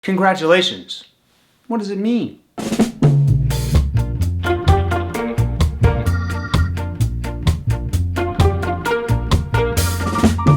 Congratulations. What does it mean?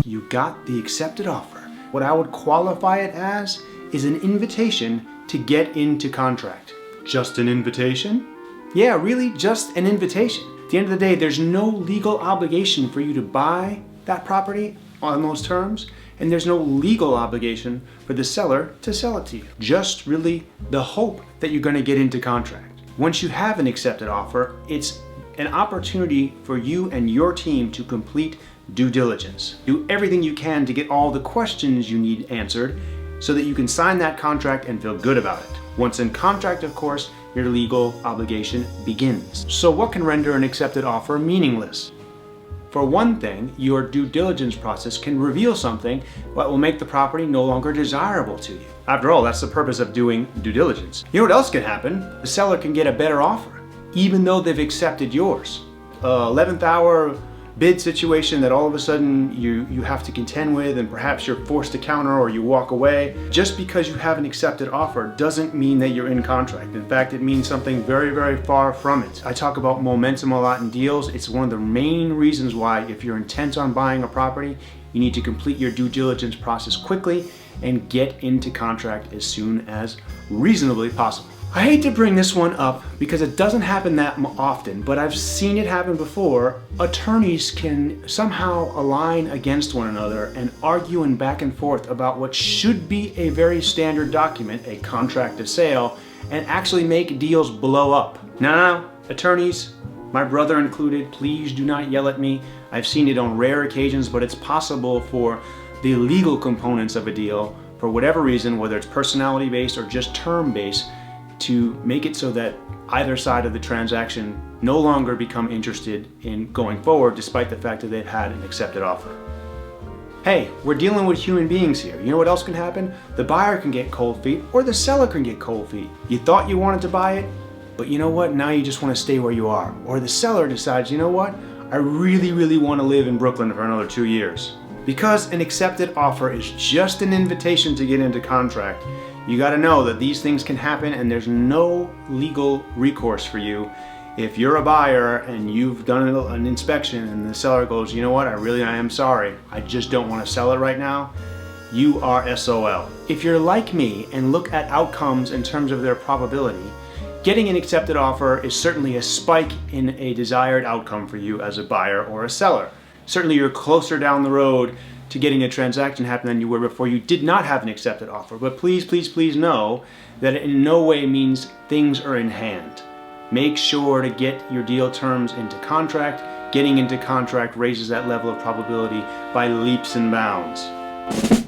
You got the accepted offer. What I would qualify it as is an invitation to get into contract. Just an invitation? Yeah, really just an invitation. At the end of the day, there's no legal obligation for you to buy that property on those terms, and there's no legal obligation for the seller to sell it to you. Just really the hope that you're going to get into contract. Once you have an accepted offer, it's an opportunity for you and your team to complete due diligence. Do everything you can to get all the questions you need answered so that you can sign that contract and feel good about it. Once in contract, of course, your legal obligation begins. So what can render an accepted offer meaningless? For one thing, your due diligence process can reveal something that will make the property no longer desirable to you. After all, that's the purpose of doing due diligence. You know what else can happen? The seller can get a better offer, even though they've accepted yours. 11th hour bid situation that all of a sudden you have to contend with, and perhaps you're forced to counter or you walk away. Just because you have an accepted offer doesn't mean that you're in contract. In fact, it means something very, very far from it. I talk about momentum a lot in deals. It's one of the main reasons why, if you're intent on buying a property, you need to complete your due diligence process quickly and get into contract as soon as reasonably possible. I hate to bring this one up because it doesn't happen that often, but I've seen it happen before. Attorneys can somehow align against one another and argue and back and forth about what should be a very standard document, a contract of sale, and actually make deals blow up. Now, attorneys, my brother included, please do not yell at me. I've seen it on rare occasions, but it's possible for the legal components of a deal, for whatever reason, whether it's personality-based or just term-based, to make it so that either side of the transaction no longer become interested in going forward despite the fact that they've had an accepted offer. Hey, we're dealing with human beings here. You know what else can happen? The buyer can get cold feet, or the seller can get cold feet. You thought you wanted to buy it, but you know what? Now you just want to stay where you are. Or the seller decides, you know what? I really, really want to live in Brooklyn for another 2 years. Because an accepted offer is just an invitation to get into contract, you got to know that these things can happen and there's no legal recourse for you. If you're a buyer and you've done an inspection and the seller goes, you know what, I am sorry, I just don't want to sell it right now, you are SOL. If you're like me and look at outcomes in terms of their probability, getting an accepted offer is certainly a spike in a desired outcome for you as a buyer or a seller. Certainly you're closer down the road to getting a transaction happen than you were before you did not have an accepted offer. But please, please, please know that it in no way means things are in hand. Make sure to get your deal terms into contract. Getting into contract raises that level of probability by leaps and bounds.